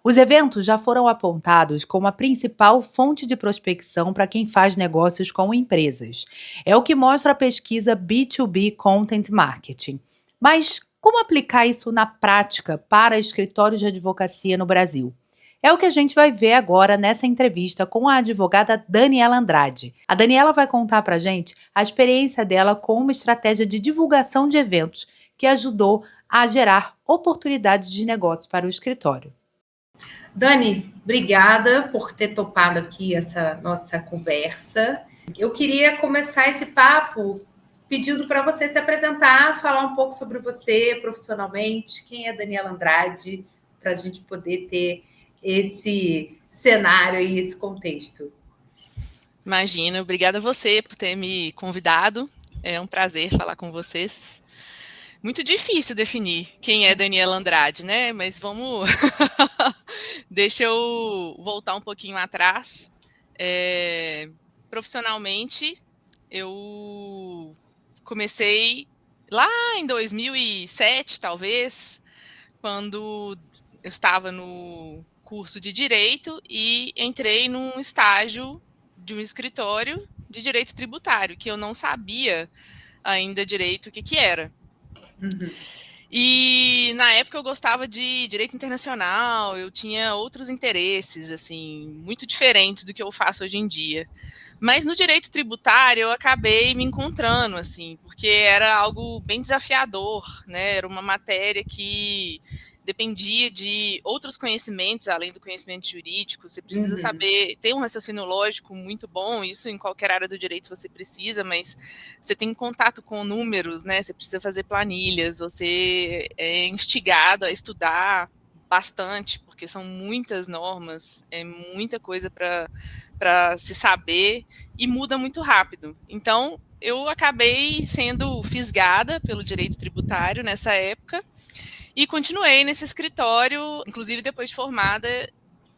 Os eventos já foram apontados como a principal fonte de prospecção para quem faz negócios com empresas. É o que mostra a pesquisa B2B Content Marketing. Mas como aplicar isso na prática para escritórios de advocacia no Brasil? É o que a gente vai ver agora nessa entrevista com a advogada Daniela Andrade. A Daniela vai contar para a gente a experiência dela com uma estratégia de divulgação de eventos que ajudou a gerar oportunidades de negócio para o escritório. Dani, obrigada por ter topado aqui essa nossa conversa. Eu queria começar esse papo pedindo para você se apresentar, falar um pouco sobre você profissionalmente, quem é Daniela Andrade, para a gente poder ter esse cenário e esse contexto. Imagina, obrigada a você por ter me convidado. É um prazer falar com vocês. Muito difícil definir quem é Daniela Andrade, né? Mas vamos... Deixa eu voltar um pouquinho atrás. Profissionalmente, eu comecei lá em 2007, talvez, quando eu estava no curso de Direito e entrei num estágio de um escritório de direito tributário, que eu não sabia ainda direito o que era. Uhum. E na época eu gostava de direito internacional, eu tinha outros interesses, assim, muito diferentes do que eu faço hoje em dia. Mas no direito tributário eu acabei me encontrando, assim, porque era algo bem desafiador, né? Era uma matéria que dependia de outros conhecimentos, além do conhecimento jurídico. Você precisa saber, ter um raciocínio lógico muito bom, isso em qualquer área do direito você precisa, mas você tem contato com números, né? Você precisa fazer planilhas, você é instigado a estudar bastante, porque são muitas normas, é muita coisa para se saber e muda muito rápido. Então, eu acabei sendo fisgada pelo direito tributário nessa época e continuei nesse escritório, inclusive depois de formada,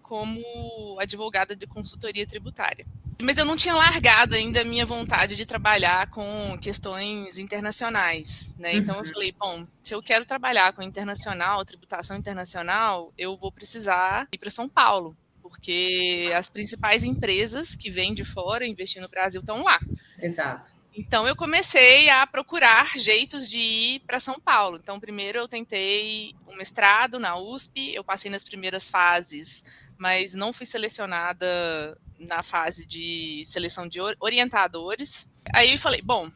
como advogada de consultoria tributária. Mas eu não tinha largado ainda a minha vontade de trabalhar com questões internacionais, né? Então eu falei, bom, se eu quero trabalhar com internacional, tributação internacional, eu vou precisar ir para São Paulo, porque as principais empresas que vêm de fora investir no Brasil estão lá. Exato. Então eu comecei a procurar jeitos de ir para São Paulo. Então primeiro eu tentei um mestrado na USP, eu passei nas primeiras fases, mas não fui selecionada na fase de seleção de orientadores. Aí eu falei, bom,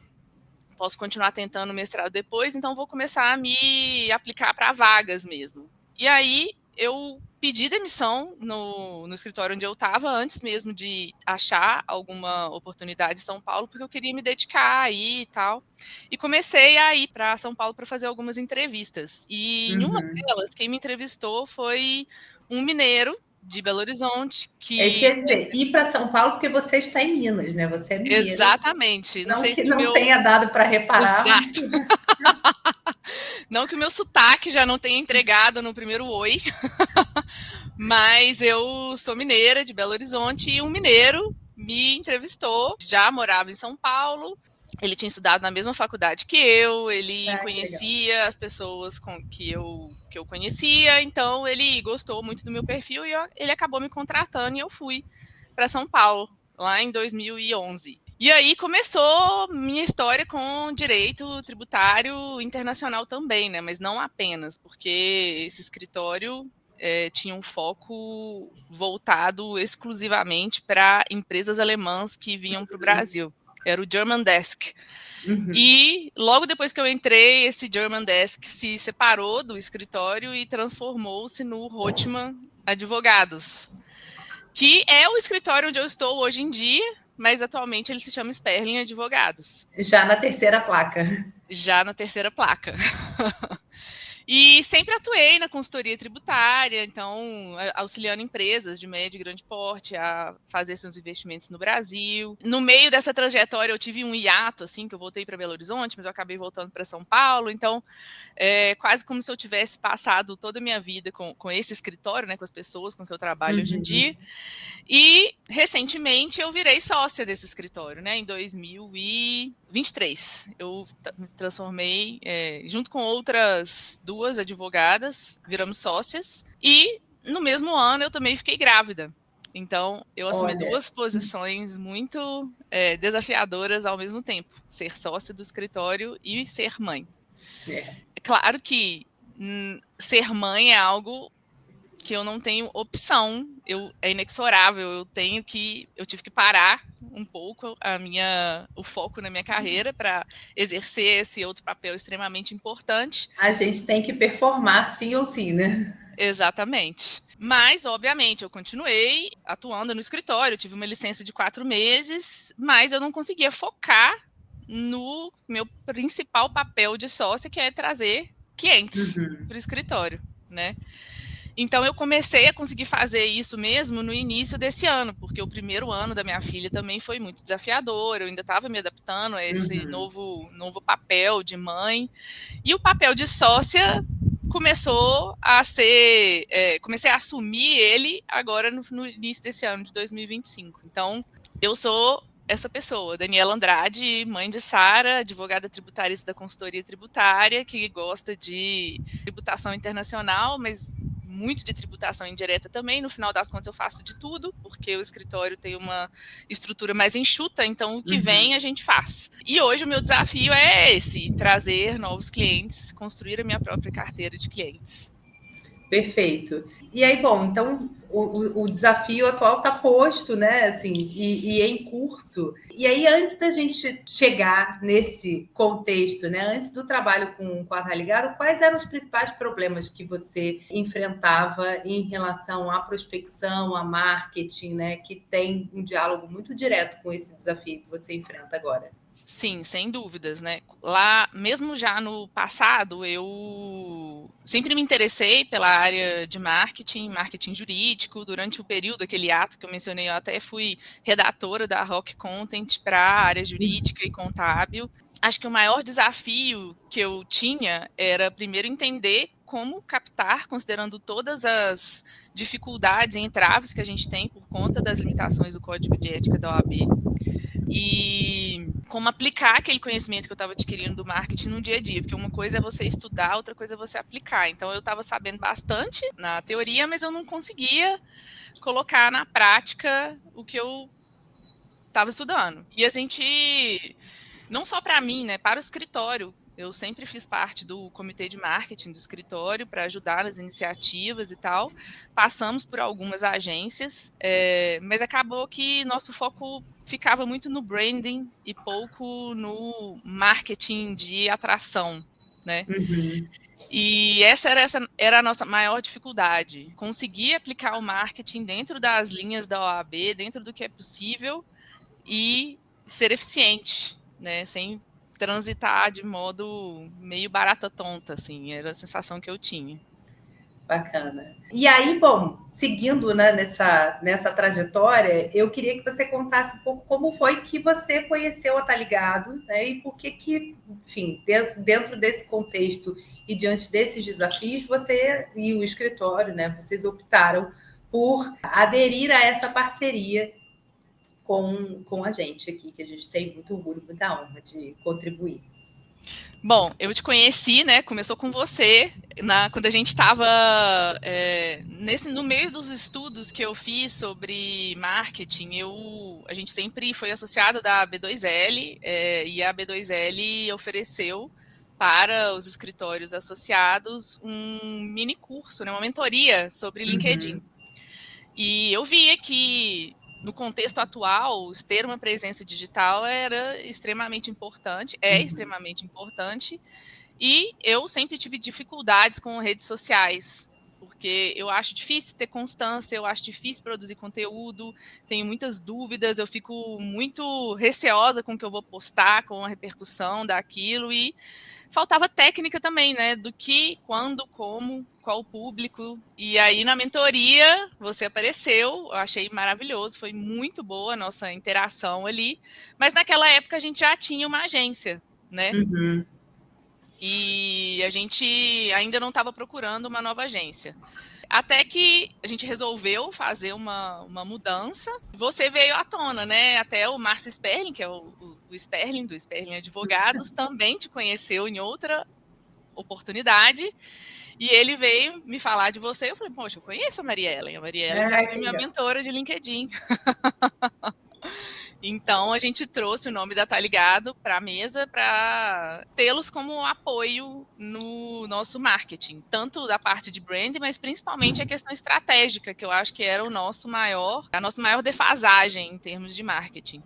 posso continuar tentando mestrado depois, então vou começar a me aplicar para vagas mesmo. E aí eu pedi demissão no escritório onde eu estava, antes mesmo de achar alguma oportunidade em São Paulo, porque eu queria me dedicar aí e tal. E comecei a ir para São Paulo para fazer algumas entrevistas. E em uma delas, quem me entrevistou foi um mineiro de Belo Horizonte, que... É isso que eu ia dizer, ir para São Paulo porque você está em Minas, né? Você é mineiro. Exatamente. Não sei que se não tenha dado para reparar. Exato. Não que o meu sotaque já não tenha entregado no primeiro oi, mas eu sou mineira de Belo Horizonte e um mineiro me entrevistou, já morava em São Paulo, ele tinha estudado na mesma faculdade que eu, ele conhecia as pessoas que eu conhecia, então ele gostou muito do meu perfil e ele acabou me contratando e eu fui para São Paulo, lá em 2011. E aí começou minha história com direito tributário internacional também, né? Mas não apenas, porque esse escritório tinha um foco voltado exclusivamente para empresas alemãs que vinham para o Brasil. Era o German Desk. E logo depois que eu entrei, esse German Desk se separou do escritório e transformou-se no Rothman Advogados, que é o escritório onde eu estou hoje em dia, mas atualmente ele se chama Sperling Advogados. Já na terceira placa. Já na terceira placa. E sempre atuei na consultoria tributária, então auxiliando empresas de médio e grande porte a fazer seus investimentos no Brasil. No meio dessa trajetória eu tive um hiato, assim, que eu voltei para Belo Horizonte, mas eu acabei voltando para São Paulo, então quase como se eu tivesse passado toda a minha vida com esse escritório, né, com as pessoas com que eu trabalho hoje em dia. E recentemente eu virei sócia desse escritório, né, em 2023. Eu me transformei, junto com outras duas advogadas, viramos sócias. E no mesmo ano eu também fiquei grávida. Então, eu assumi Olha. 2 posições muito desafiadoras ao mesmo tempo: ser sócia do escritório e ser mãe. É claro que ser mãe é algo que eu não tenho opção, é inexorável, eu tive que parar um pouco o foco na minha carreira para exercer esse outro papel extremamente importante. A gente tem que performar sim ou sim, né? Exatamente. Mas, obviamente, eu continuei atuando no escritório, tive uma licença de 4 meses, mas eu não conseguia focar no meu principal papel de sócia, que é trazer clientes para o escritório, né? Então, eu comecei a conseguir fazer isso mesmo no início desse ano, porque o primeiro ano da minha filha também foi muito desafiador, eu ainda estava me adaptando a esse novo papel de mãe. E o papel de sócia começou a ser... comecei a assumir ele agora no início desse ano, de 2025. Então, eu sou essa pessoa, Daniela Andrade, mãe de Sara, advogada tributarista da consultoria tributária, que gosta de tributação internacional, mas muito de tributação indireta também. No final das contas, eu faço de tudo, porque o escritório tem uma estrutura mais enxuta, então o que vem a gente faz. E hoje o meu desafio é esse: trazer novos clientes, construir a minha própria carteira de clientes. Perfeito. E aí, bom, então o desafio atual está posto, né? Assim, e em curso. E aí, antes da gente chegar nesse contexto, né? Antes do trabalho com a Tá Ligado, quais eram os principais problemas que você enfrentava em relação à prospecção, a marketing, né? Que tem um diálogo muito direto com esse desafio que você enfrenta agora. Sim, sem dúvidas, né? Lá, mesmo já no passado, eu sempre me interessei pela área de marketing jurídico. Durante o período, aquele ato que eu mencionei, eu até fui redatora da Rock Content para a área jurídica e contábil. Acho que o maior desafio que eu tinha era, primeiro, entender como captar, considerando todas as dificuldades e entraves que a gente tem por conta das limitações do Código de Ética da OAB, e como aplicar aquele conhecimento que eu estava adquirindo do marketing no dia a dia, porque uma coisa é você estudar, outra coisa é você aplicar. Então, eu estava sabendo bastante na teoria, mas eu não conseguia colocar na prática o que eu estava estudando. E a gente, não só para mim, né, para o escritório, eu sempre fiz parte do comitê de marketing do escritório para ajudar nas iniciativas e tal. Passamos por algumas agências, mas acabou que nosso foco ficava muito no branding e pouco no marketing de atração, né? E essa era a nossa maior dificuldade: conseguir aplicar o marketing dentro das linhas da OAB, dentro do que é possível, e ser eficiente, né? Sem transitar de modo meio barata tonta, assim, era a sensação que eu tinha. Bacana. E aí, bom, seguindo, né, nessa trajetória, eu queria que você contasse um pouco como foi que você conheceu a Tá Ligado, né, e por que, enfim, dentro desse contexto e diante desses desafios, você e o escritório, né, vocês optaram por aderir a essa parceria com a gente aqui, que a gente tem muito orgulho, muita honra de contribuir. Bom, eu te conheci, né? Começou com você, quando a gente estava no meio dos estudos que eu fiz sobre marketing. A gente sempre foi associado da B2L, e a B2L ofereceu para os escritórios associados um mini curso, né, uma mentoria sobre LinkedIn. E eu via que, no contexto atual, ter uma presença digital era extremamente importante, extremamente importante, e eu sempre tive dificuldades com redes sociais, porque eu acho difícil ter constância, eu acho difícil produzir conteúdo, tenho muitas dúvidas, eu fico muito receosa com o que eu vou postar, com a repercussão daquilo, e faltava técnica também, né? Do que, quando, como, qual o público. E aí, na mentoria, você apareceu, eu achei maravilhoso, foi muito boa a nossa interação ali. Mas naquela época a gente já tinha uma agência, né? E a gente ainda não estava procurando uma nova agência. Até que a gente resolveu fazer uma mudança. Você veio à tona, né? Até o Márcio Sperling, que é o Sperling, do Sperling Advogados, também te conheceu em outra oportunidade. E ele veio me falar de você, eu falei, poxa, eu conheço a Maria Ellen já foi que minha legal. mentora de LinkedIn. Então, a gente trouxe o nome da Tá Ligado para a mesa para tê-los como apoio no nosso marketing, tanto da parte de brand, mas principalmente a questão estratégica, que eu acho que era a nossa maior defasagem em termos de marketing.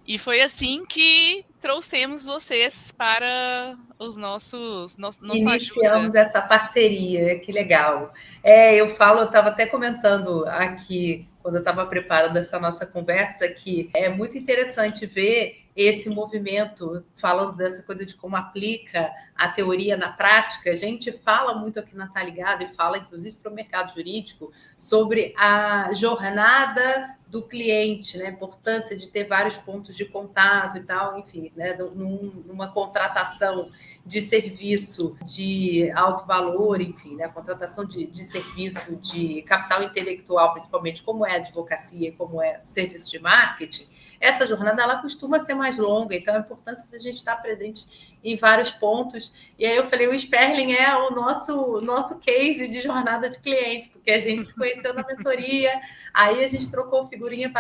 E foi assim que trouxemos vocês para os nossa ajuda. Iniciamos essa parceria, que legal. Eu estava até comentando aqui, quando eu estava preparando essa nossa conversa, que é muito interessante ver esse movimento, falando dessa coisa de como aplica a teoria na prática. A gente fala muito aqui na Tá Ligado e fala, inclusive, para o mercado jurídico, sobre a jornada do cliente, né? A importância de ter vários pontos de contato e tal, enfim, né? Numa contratação de serviço de alto valor, enfim, né? A contratação de serviço de capital intelectual, principalmente como é a advocacia, como é o serviço de marketing, essa jornada ela costuma ser mais longa, então a importância da gente estar presente em vários pontos. E aí eu falei, o Sperling é o nosso case de jornada de cliente, porque a gente se conheceu na mentoria, aí a gente trocou figurinha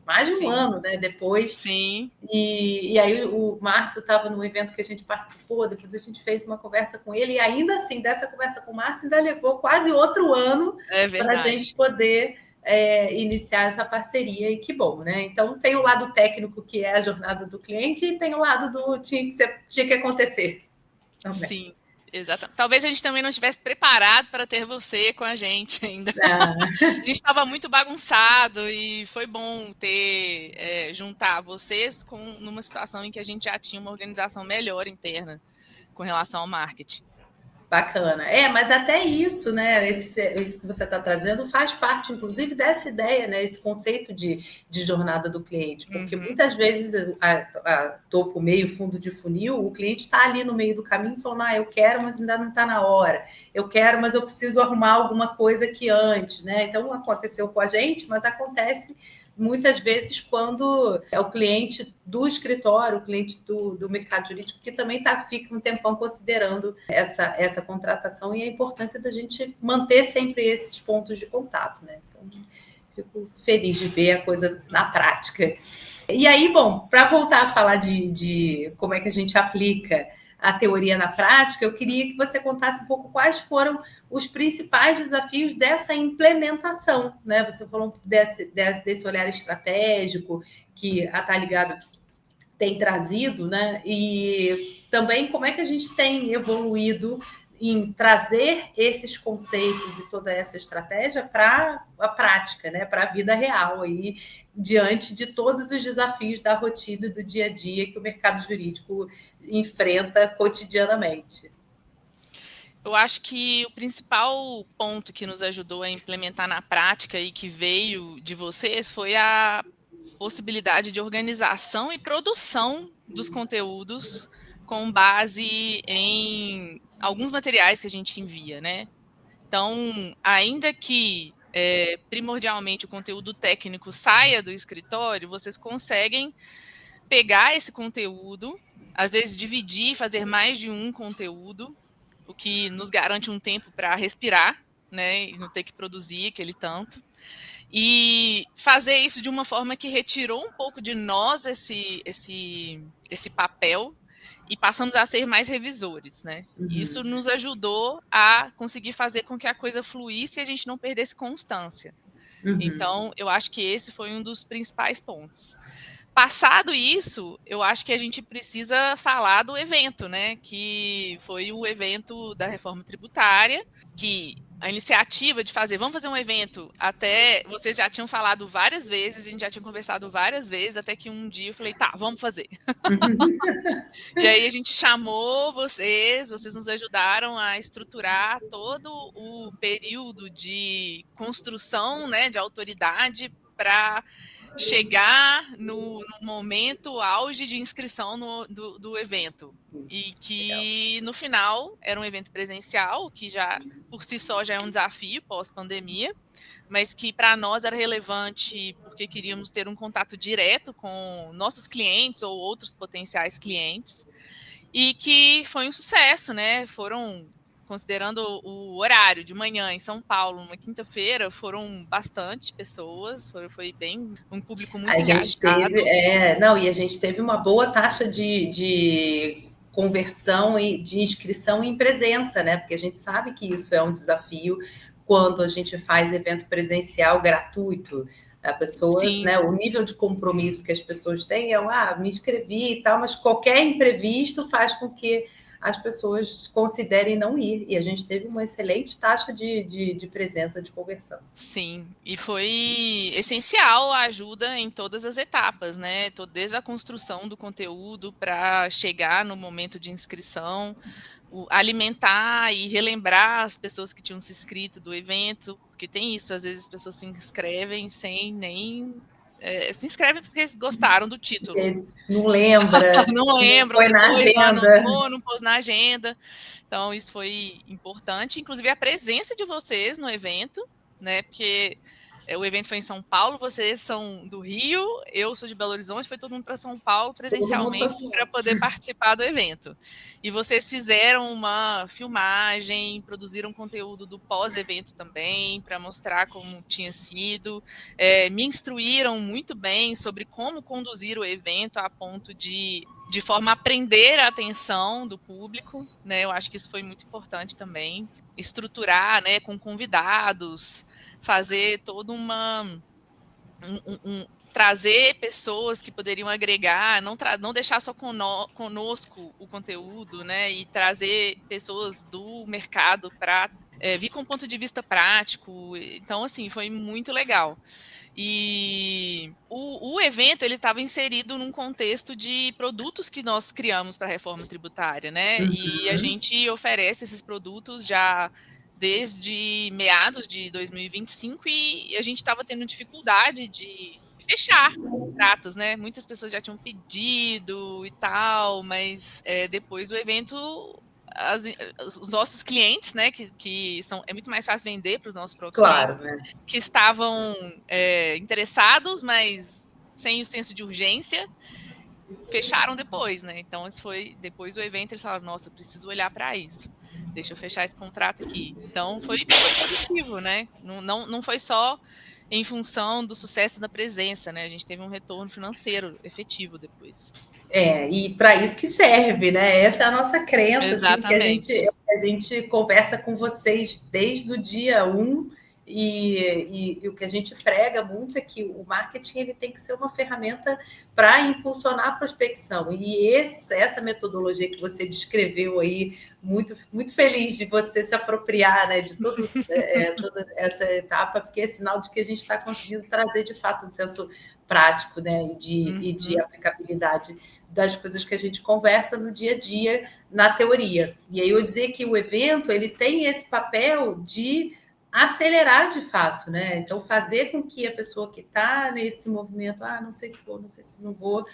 mais de um ano, né, depois. Sim. E aí o Márcio estava no evento que a gente participou, depois a gente fez uma conversa com ele, e ainda assim, dessa conversa com o Márcio, ainda levou quase outro ano para a gente poder iniciar essa parceria, e que bom, né? Então tem o lado técnico, que é a jornada do cliente, e tem o lado do tinha que acontecer também. Sim. Exatamente. Talvez a gente também não estivesse preparado para ter você com a gente ainda. A gente estava muito bagunçado e foi bom ter juntar vocês numa situação em que a gente já tinha uma organização melhor interna com relação ao marketing. Bacana. Mas até isso, né? Isso que você está trazendo faz parte, inclusive, dessa ideia, né? Esse conceito de jornada do cliente. Porque muitas vezes, a topo, meio, fundo de funil, o cliente está ali no meio do caminho falando, eu quero, mas ainda não está na hora. Eu quero, mas eu preciso arrumar alguma coisa aqui antes, né? Então, aconteceu com a gente, mas acontece muitas vezes quando é o cliente do escritório, o cliente do mercado jurídico, que também fica um tempão considerando essa contratação, e a importância da gente manter sempre esses pontos de contato, né? Então, fico feliz de ver a coisa na prática. E aí, bom, para voltar a falar de como é que a gente aplica a teoria na prática, eu queria que você contasse um pouco quais foram os principais desafios dessa implementação, né? Você falou desse olhar estratégico que a Tá Ligado tem trazido, né? E também como é que a gente tem evoluído em trazer esses conceitos e toda essa estratégia para a prática, né? Para a vida real, aí, diante de todos os desafios da rotina e do dia a dia que o mercado jurídico enfrenta cotidianamente. Eu acho que o principal ponto que nos ajudou a implementar na prática e que veio de vocês foi a possibilidade de organização e produção dos conteúdos com base em alguns materiais que a gente envia, né? Então, ainda que primordialmente o conteúdo técnico saia do escritório, vocês conseguem pegar esse conteúdo, às vezes dividir, fazer mais de um conteúdo, o que nos garante um tempo para respirar, né, e não ter que produzir aquele tanto. E fazer isso de uma forma que retirou um pouco de nós esse papel e passamos a ser mais revisores, né? Isso nos ajudou a conseguir fazer com que a coisa fluísse e a gente não perdesse constância. Então, eu acho que esse foi um dos principais pontos. Passado isso, eu acho que a gente precisa falar do evento, né? Que foi o evento da reforma tributária, que a iniciativa de vamos fazer um evento, até vocês já tinham falado várias vezes, a gente já tinha conversado várias vezes, até que um dia eu falei, tá, vamos fazer. E aí a gente chamou vocês nos ajudaram a estruturar todo o período de construção, né, de autoridade para chegar no momento auge de inscrição do evento. E que no final era um evento presencial, que já por si só já é um desafio pós-pandemia, mas que para nós era relevante porque queríamos ter um contato direto com nossos clientes ou outros potenciais clientes. e que foi um sucesso, né? Considerando o horário de manhã em São Paulo, numa quinta-feira, foram bastante pessoas, foi bem um público muito A gente engajado. teve, e a gente teve uma boa taxa de conversão e de inscrição em presença, né? Porque a gente sabe que isso é um desafio quando a gente faz evento presencial gratuito. A pessoa, Sim. né? O nível de compromisso que as pessoas têm é, me inscrevi e tal, mas qualquer imprevisto faz com que as pessoas considerem não ir. E a gente teve uma excelente taxa de presença, de conversão. Sim, e foi essencial a ajuda em todas as etapas, né? Desde a construção do conteúdo para chegar no momento de inscrição, alimentar e relembrar as pessoas que tinham se inscrito do evento, porque tem isso, às vezes as pessoas se inscrevem sem nem... se inscrevem porque gostaram do título. Não lembra. Não lembram, foi na depois agenda. não pôs na agenda. Então, isso foi importante. Inclusive, a presença de vocês no evento, né? Porque o evento foi em São Paulo, vocês são do Rio, eu sou de Belo Horizonte, foi todo mundo para São Paulo presencialmente para poder participar do evento. E vocês fizeram uma filmagem, produziram conteúdo do pós-evento também, para mostrar como tinha sido, me instruíram muito bem sobre como conduzir o evento a ponto de forma a prender a atenção do público, né? Eu acho que isso foi muito importante também. Estruturar, né, com convidados, fazer toda trazer pessoas que poderiam agregar, não deixar só conosco o conteúdo, né? E trazer pessoas do mercado para vir com um ponto de vista prático. Então, assim, foi muito legal. E o evento ele estava inserido num contexto de produtos que nós criamos para a reforma tributária, né? Uhum. E a gente oferece esses produtos já desde meados de 2025 e a gente estava tendo dificuldade de fechar contratos, né? Muitas pessoas já tinham pedido e tal, mas depois do evento os nossos clientes, né, que é muito mais fácil vender para os nossos próprios clientes, né? Que estavam interessados, mas sem o senso de urgência, fecharam depois, né? Então, isso foi depois do evento, eles falaram, nossa, preciso olhar para isso. Deixa eu fechar esse contrato aqui. Então, foi positivo, né? Não foi só em função do sucesso da presença, né? A gente teve um retorno financeiro efetivo depois. E para isso que serve, né? Essa é a nossa crença, exatamente. Assim, que a gente conversa com vocês desde o dia 1, e o que a gente prega muito é que o marketing ele tem que ser uma ferramenta para impulsionar a prospecção. E essa metodologia que você descreveu aí, muito, muito feliz de você se apropriar, né, de toda essa etapa, porque é sinal de que a gente está conseguindo trazer, de fato, um senso prático, né, e de aplicabilidade das coisas que a gente conversa no dia a dia, na teoria. E aí eu dizer que o evento ele tem esse papel de acelerar de fato, né? Então, fazer com que a pessoa que está nesse movimento, não sei se vou, não sei se não vou,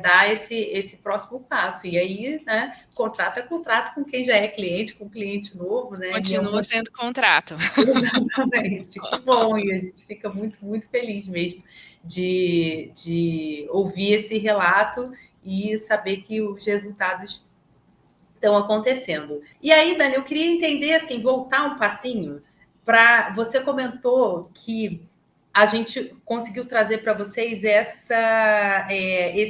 dar esse próximo passo. E aí, né, contrato com quem já é cliente, com cliente novo, né? Continua sendo contrato. Exatamente. Que bom, e a gente fica muito, muito feliz mesmo de ouvir esse relato e saber que os resultados estão acontecendo. E aí, Dani, eu queria entender, assim, voltar um passinho para... Você comentou que a gente conseguiu trazer para vocês esse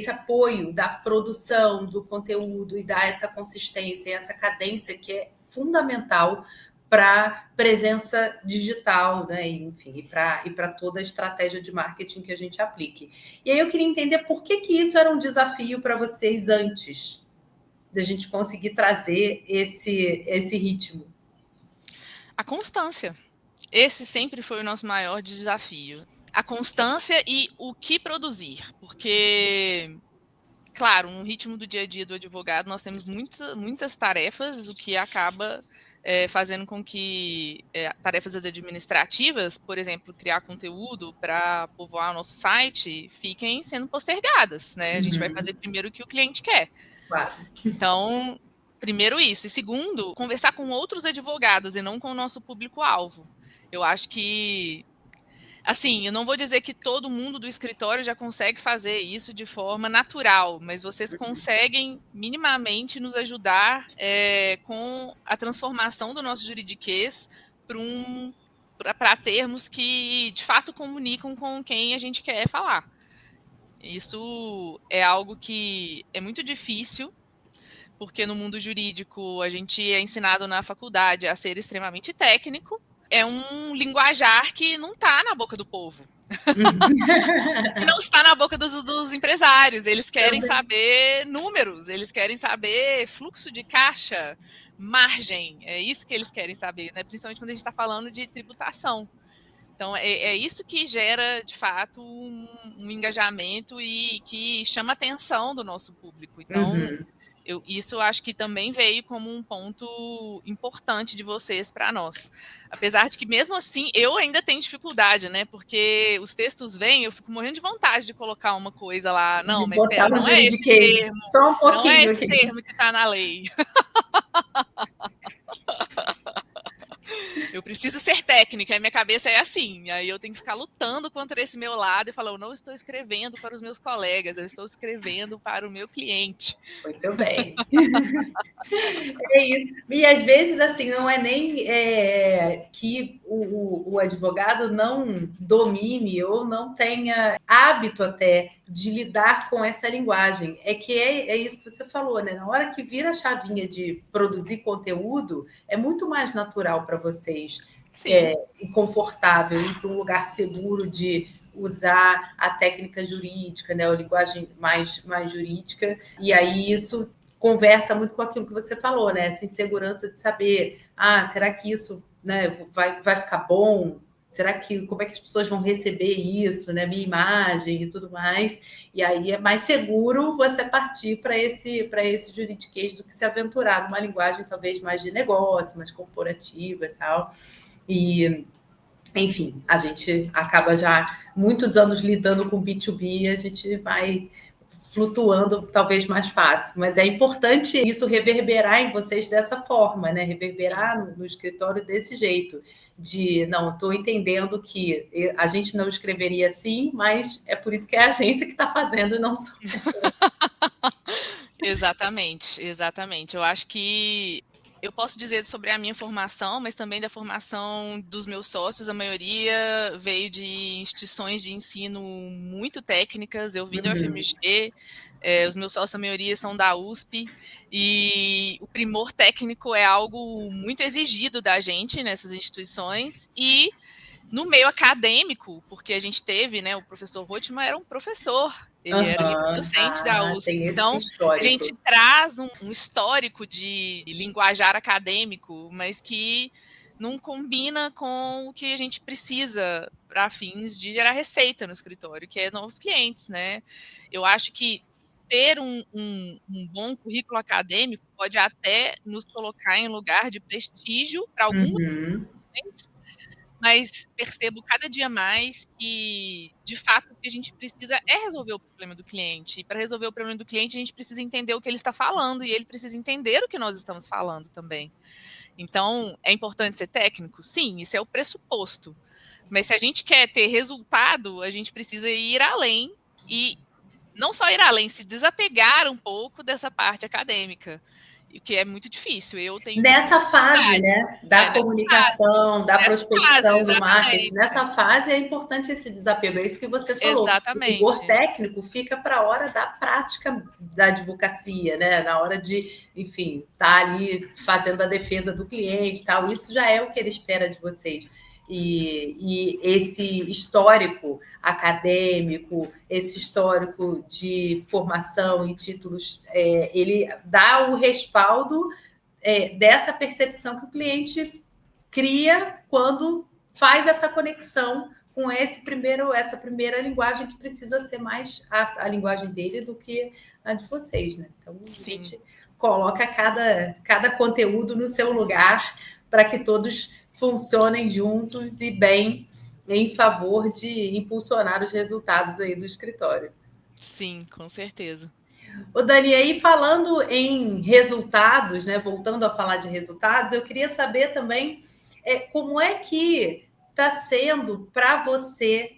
apoio da produção do conteúdo e dar essa consistência, essa cadência que é fundamental para presença digital, né? Enfim, e para toda a estratégia de marketing que a gente aplique. E aí eu queria entender por que isso era um desafio para vocês antes da gente conseguir trazer esse ritmo. A constância. Esse sempre foi o nosso maior desafio. A constância e o que produzir, porque, claro, no ritmo do dia a dia do advogado, nós temos muitas tarefas, o que acaba fazendo com que tarefas administrativas, por exemplo, criar conteúdo para povoar o nosso site, fiquem sendo postergadas, né? A gente vai fazer primeiro o que o cliente quer. Claro. Então, primeiro isso. E segundo, conversar com outros advogados e não com o nosso público-alvo. Eu acho que Assim, eu não vou dizer que todo mundo do escritório já consegue fazer isso de forma natural, mas vocês conseguem minimamente nos ajudar com a transformação do nosso juridiquês para termos que de fato comunicam com quem a gente quer falar. Isso é algo que é muito difícil, porque no mundo jurídico a gente é ensinado na faculdade a ser extremamente técnico. É um linguajar que não está na boca do povo. E não está na boca dos empresários. Eles querem saber números, eles querem saber fluxo de caixa, margem. É isso que eles querem saber, né? Principalmente quando a gente está falando de tributação. Então, é isso que gera, de fato, um engajamento e que chama a atenção do nosso público. Então, isso eu acho que também veio como um ponto importante de vocês para nós. Apesar de que, mesmo assim, eu ainda tenho dificuldade, né? Porque os textos vêm, eu fico morrendo de vontade de colocar uma coisa lá. Não, mas espera, não é esse termo. Só um pouquinho. Não é esse termo que está na lei. Eu preciso ser técnica, a minha cabeça é assim. Aí eu tenho que ficar lutando contra esse meu lado e falar, eu não estou escrevendo para os meus colegas, eu estou escrevendo para o meu cliente. Muito bem. É isso. E às vezes, assim, não é nem que o advogado não domine ou não tenha hábito até de lidar com essa linguagem. É que é isso que você falou, né? Na hora que vira a chavinha de produzir conteúdo, é muito mais natural para vocês e confortável ir para um lugar seguro de usar a técnica jurídica, né? A linguagem mais jurídica. E aí isso conversa muito com aquilo que você falou, né? Essa insegurança de saber, será que isso, né, vai ficar bom? Como é que as pessoas vão receber isso, né? Minha imagem e tudo mais. E aí é mais seguro você partir para esse juridiquês do que se aventurar numa linguagem talvez mais de negócio, mais corporativa e tal. E, enfim, a gente acaba já muitos anos lidando com B2B, a gente vai flutuando talvez mais fácil, mas é importante isso reverberar em vocês dessa forma, né? Reverberar no escritório desse jeito, de não, estou entendendo que a gente não escreveria assim, mas é por isso que é a agência que está fazendo e não só. Exatamente. Eu acho que eu posso dizer sobre a minha formação, mas também da formação dos meus sócios. A maioria veio de instituições de ensino muito técnicas. Eu vim do UFMG, os meus sócios, a maioria, são da USP, e o primor técnico é algo muito exigido da gente nessas instituições. E no meio acadêmico, porque a gente teve, né, o professor Rothman era um professor, ele era docente da USP, então a gente traz um histórico de linguajar acadêmico, mas que não combina com o que a gente precisa para fins de gerar receita no escritório, que é novos clientes, né? Eu acho que ter um bom currículo acadêmico pode até nos colocar em lugar de prestígio para alguns clientes, mas percebo cada dia mais que, de fato, o que a gente precisa é resolver o problema do cliente. E para resolver o problema do cliente, a gente precisa entender o que ele está falando e ele precisa entender o que nós estamos falando também. Então, é importante ser técnico? Sim, isso é o pressuposto. Mas se a gente quer ter resultado, a gente precisa ir além e não só ir além, se desapegar um pouco dessa parte acadêmica, o que é muito difícil. Eu tenho nessa fase, né, da comunicação, da prospecção, do marketing, nessa fase é importante esse desapego, é isso que você falou. Exatamente. O rigor técnico fica para a hora da prática da advocacia, né, na hora de, enfim, estar ali fazendo a defesa do cliente e tal, isso já é o que ele espera de vocês. E esse histórico acadêmico, esse histórico de formação e títulos, ele dá o respaldo dessa percepção que o cliente cria quando faz essa conexão com essa primeira linguagem, que precisa ser mais a linguagem dele do que a de vocês, né? Então, a gente coloca cada conteúdo no seu lugar para que todos funcionem juntos e bem em favor de impulsionar os resultados aí do escritório. Sim, com certeza. Ô, Dani, aí falando em resultados, né, voltando a falar de resultados, eu queria saber também como é que está sendo para você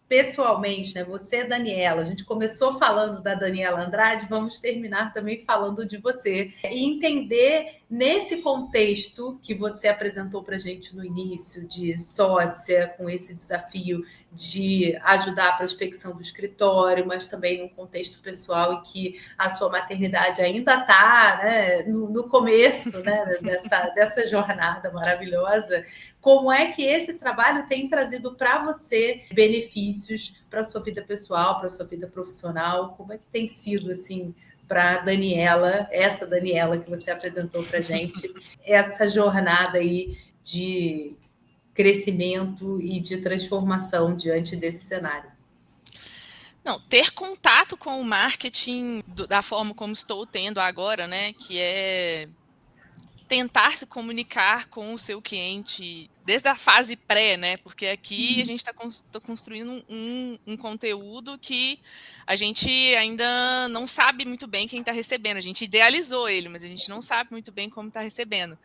pessoalmente, né? Você, Daniela, a gente começou falando da Daniela Andrade, vamos terminar também falando de você. E entender nesse contexto que você apresentou para a gente no início, de sócia, com esse desafio de ajudar a prospecção do escritório, mas também num contexto pessoal em que a sua maternidade ainda está, né, no começo, né, dessa jornada maravilhosa. Como é que esse trabalho tem trazido para você benefícios para a sua vida pessoal, para a sua vida profissional? Como é que tem sido, assim, para a Daniela, essa Daniela que você apresentou para a gente, essa jornada aí de crescimento e de transformação diante desse cenário? Não, ter contato com o marketing da forma como estou tendo agora, né, que é tentar se comunicar com o seu cliente desde a fase pré, né? Porque aqui a gente está construindo um conteúdo que a gente ainda não sabe muito bem quem está recebendo. A gente idealizou ele, mas a gente não sabe muito bem como está recebendo.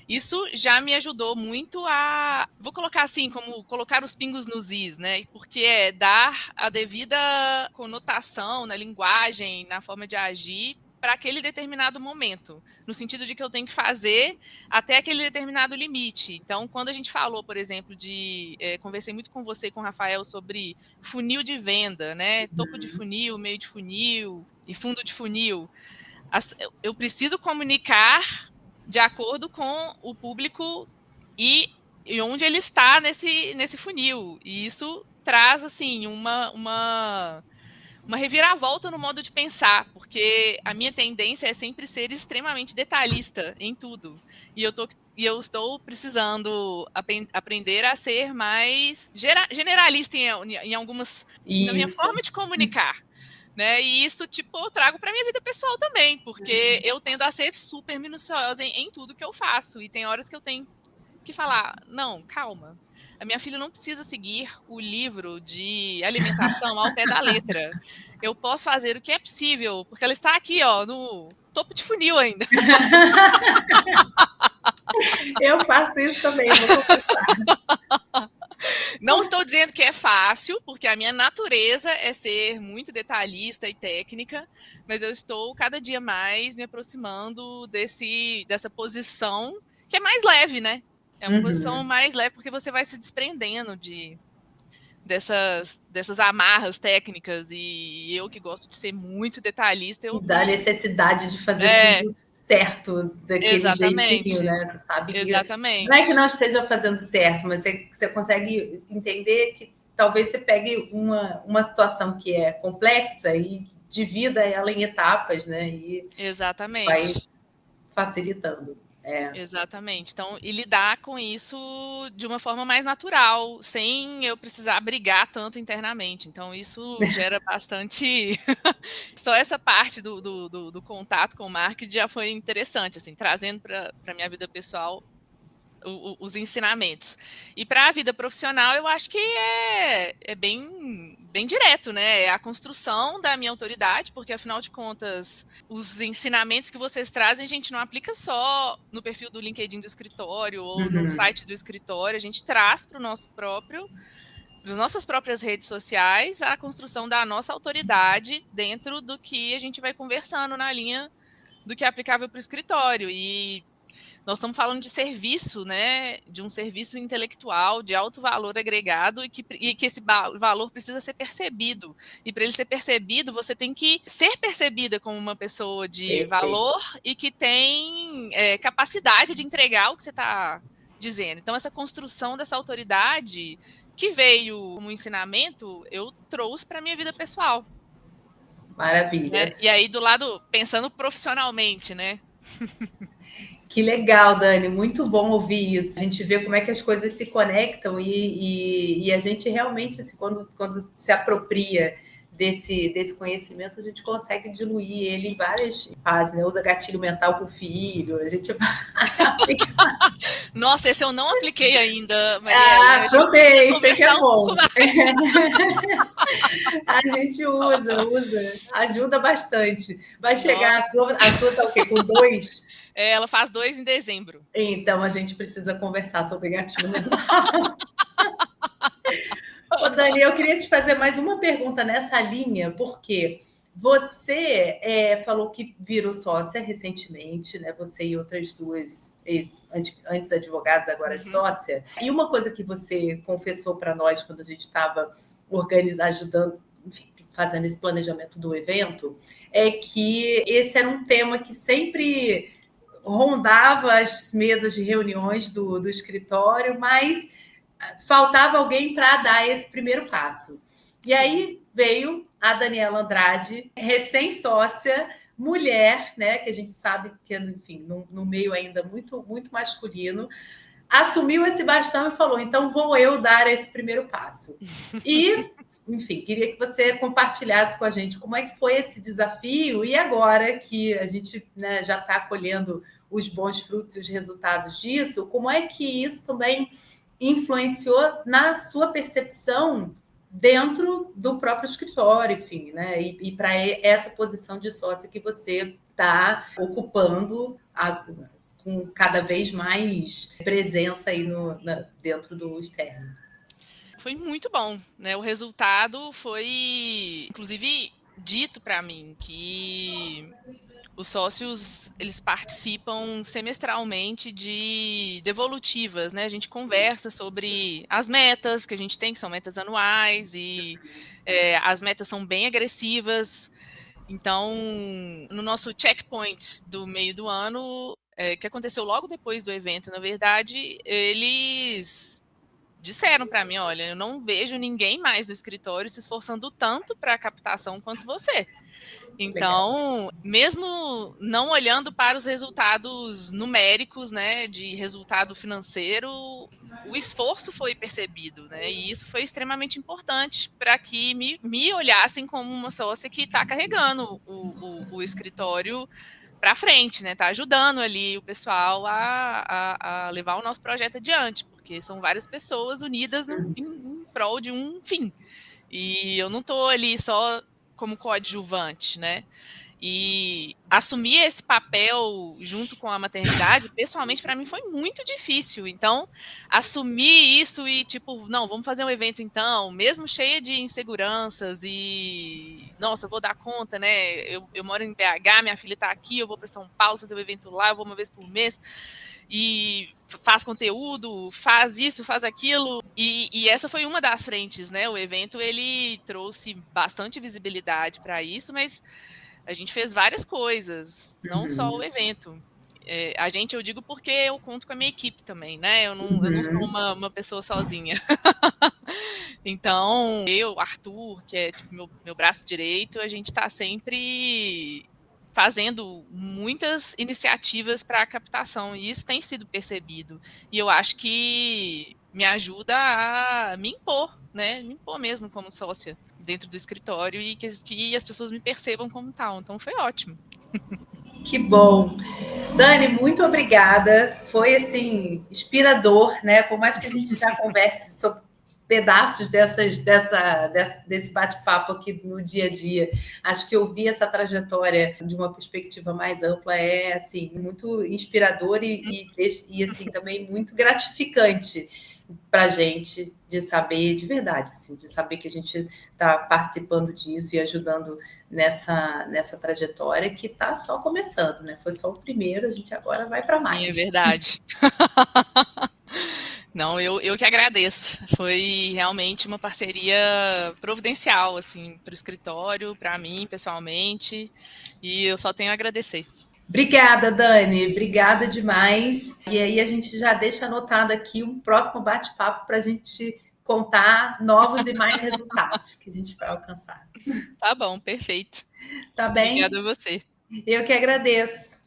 Isso já me ajudou muito a... Vou colocar assim, como colocar os pingos nos is, né? Porque é dar a devida conotação na linguagem, na forma de agir, para aquele determinado momento, no sentido de que eu tenho que fazer até aquele determinado limite. Então, quando a gente falou, por exemplo, conversei muito com você e com o Rafael sobre funil de venda, né? Topo de funil, meio de funil e fundo de funil. Eu preciso comunicar de acordo com o público e onde ele está nesse funil. E isso traz, assim, uma reviravolta no modo de pensar, porque a minha tendência é sempre ser extremamente detalhista em tudo. E eu estou precisando aprender a ser mais generalista em algumas... Na minha forma de comunicar. Né? E isso, eu trago para minha vida pessoal também, porque eu tendo a ser super minuciosa em tudo que eu faço. E tem horas que eu tenho que falar, não, calma. A minha filha não precisa seguir o livro de alimentação ao pé da letra. Eu posso fazer o que é possível, porque ela está aqui, ó, no topo de funil ainda. Eu faço isso também, vou confessar. Não estou dizendo que é fácil, porque a minha natureza é ser muito detalhista e técnica, mas eu estou cada dia mais me aproximando dessa posição que é mais leve, né? É uma posição mais leve, porque você vai se desprendendo dessas amarras técnicas, e eu que gosto de ser muito detalhista... E da necessidade de fazer tudo certo, daquele jeitinho, né? Você sabe que exatamente. Não é que não esteja fazendo certo, mas você consegue entender que talvez você pegue uma situação que é complexa e divida ela em etapas, né? E exatamente. Vai facilitando. Exatamente. Então, e lidar com isso de uma forma mais natural, sem eu precisar brigar tanto internamente. Então, isso gera bastante... Só essa parte do contato com o marketing já foi interessante, assim, trazendo para a minha vida pessoal os ensinamentos. E para a vida profissional, eu acho que é bem direto, né? É a construção da minha autoridade, porque, afinal de contas, os ensinamentos que vocês trazem, a gente não aplica só no perfil do LinkedIn do escritório ou no site do escritório, a gente traz para as nossas próprias redes sociais a construção da nossa autoridade dentro do que a gente vai conversando na linha do que é aplicável para o escritório. E nós estamos falando de serviço, né? De um serviço intelectual de alto valor agregado e que esse valor precisa ser percebido. E para ele ser percebido, você tem que ser percebida como uma pessoa de valor e que tem capacidade de entregar o que você está dizendo. Então, essa construção dessa autoridade que veio como ensinamento, eu trouxe para a minha vida pessoal. Maravilha. E aí, do lado, pensando profissionalmente, né? Que legal, Dani, muito bom ouvir isso. A gente vê como é que as coisas se conectam e a gente realmente, assim, quando se apropria desse conhecimento, a gente consegue diluir ele em várias fases, né? Usa gatilho mental com o filho, a gente Nossa, esse eu não apliquei ainda, Mariela. Aproveita, que é bom. A gente usa, ajuda bastante. Vai chegar, a sua tá o quê? Com 2? Ela faz 2 em dezembro. Então, a gente precisa conversar sobre gatilho mental. Dani, eu queria te fazer mais uma pergunta nessa linha, porque você falou que virou sócia recentemente, né? Você e outras duas antes advogadas, agora sócia. E uma coisa que você confessou para nós quando a gente estava ajudando, enfim, fazendo esse planejamento do evento, é que esse era um tema que sempre rondava as mesas de reuniões do escritório, mas faltava alguém para dar esse primeiro passo. E aí veio a Daniela Andrade, recém-sócia, mulher, né, que a gente sabe que, enfim, no meio ainda muito, muito masculino, assumiu esse bastão e falou, então vou eu dar esse primeiro passo. E, enfim, queria que você compartilhasse com a gente como é que foi esse desafio e agora que a gente, né, já está colhendo os bons frutos e os resultados disso, como é que isso também influenciou na sua percepção dentro do próprio escritório, enfim, né? E para essa posição de sócia que você está ocupando com cada vez mais presença aí dentro do externo. Foi muito bom, né? O resultado foi, inclusive, dito para mim que os sócios, eles participam semestralmente de devolutivas, né? A gente conversa sobre as metas que a gente tem, que são metas anuais, e as metas são bem agressivas. Então, no nosso checkpoint do meio do ano, que aconteceu logo depois do evento, na verdade, eles disseram para mim, olha, eu não vejo ninguém mais no escritório se esforçando tanto para a captação quanto você. Então, mesmo não olhando para os resultados numéricos, né, de resultado financeiro, o esforço foi percebido, né, e isso foi extremamente importante para que me olhassem como uma sócia que está carregando o escritório para frente, né, está ajudando ali o pessoal a levar o nosso projeto adiante, porque são várias pessoas unidas em prol de um fim. E eu não estou ali só como coadjuvante, né? E assumir esse papel junto com a maternidade, pessoalmente, para mim foi muito difícil. Então, assumir isso e, tipo, não, vamos fazer um evento então, mesmo cheia de inseguranças e, nossa, eu vou dar conta, né? Eu moro em BH, minha filha está aqui, eu vou para São Paulo fazer o evento lá, eu vou uma vez por mês e faz conteúdo, faz isso, faz aquilo, e essa foi uma das frentes, né? O evento, ele trouxe bastante visibilidade para isso, mas a gente fez várias coisas, não só o evento. Eu digo porque eu conto com a minha equipe também, né? Eu não sou uma pessoa sozinha. Então, Arthur, que é tipo, meu braço direito, a gente está sempre fazendo muitas iniciativas para a captação, e isso tem sido percebido. E eu acho que me ajuda a me impor, né? Me impor mesmo como sócia dentro do escritório e que as pessoas me percebam como tal. Então foi ótimo. Que bom. Dani, muito obrigada. Foi, assim, inspirador, né? Por mais que a gente já converse sobre pedaços desse bate-papo aqui no dia a dia. Acho que ouvir essa trajetória de uma perspectiva mais ampla é, assim, muito inspirador e assim, também muito gratificante para a gente de saber, de verdade, assim, de saber que a gente está participando disso e ajudando nessa trajetória que está só começando, né? Foi só o primeiro, a gente agora vai para mais. Sim, é verdade. Não, eu que agradeço. Foi realmente uma parceria providencial, assim, para o escritório, para mim, pessoalmente, e eu só tenho a agradecer. Obrigada, Dani. Obrigada demais. E aí a gente já deixa anotado aqui um próximo bate-papo para a gente contar novos e mais resultados que a gente vai alcançar. Tá bom, perfeito. Tá bem? Obrigada a você. Eu que agradeço.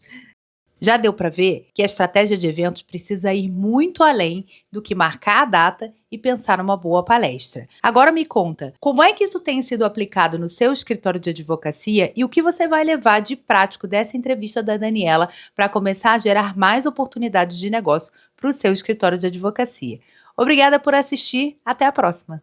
Já deu para ver que a estratégia de eventos precisa ir muito além do que marcar a data e pensar numa boa palestra. Agora me conta, como é que isso tem sido aplicado no seu escritório de advocacia e o que você vai levar de prático dessa entrevista da Daniela para começar a gerar mais oportunidades de negócio para o seu escritório de advocacia? Obrigada por assistir, até a próxima!